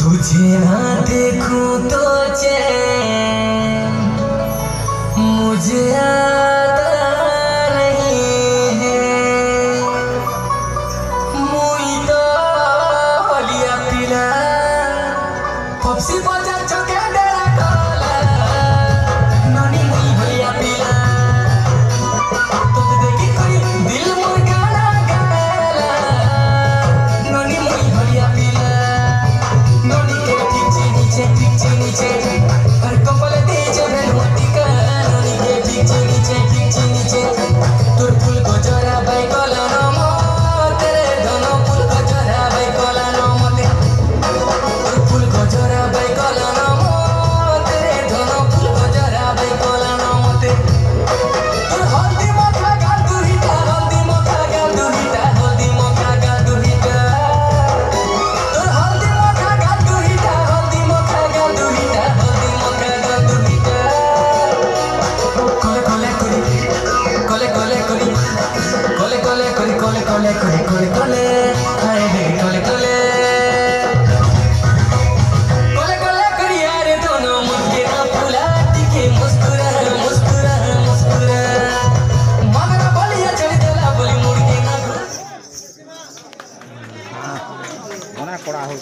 तुझे ना देखूं तो चैन मुझे आता नहीं है। मुई तो हलिया पिला पप्सी बजा चके डेरा कला ननी मुई हलिया पिला तो देखी कोई दिल मोर गाना गाला ननी मुई हलिया पिला ननी के ठीक नीचे और कपल दे जरे मोटिका ननी के ठीक नीचे तोर फूल को जरा बाई कला नम तेरे धन फूल को जरा बाई कला नम तोर फूल को जरा बाई कला नम तेरे धन फूल को जरा बाई कला नम तोर हल्दी मखा गाल दुहिता हल्दी मखा गाल दुहिता हल्दी मखा गाल दुहिता तोर हल्दी मखा गाल दुहिता हल्दी मखा गाल दुहिता हल्दी मखा गाल दुहिता कोले हाय बे कोले करी यार दोनों मुझके ना फुला टिके मुस्कुरा मगरा बोलिया चली देला बोली मुड़के ना कोड़ा हो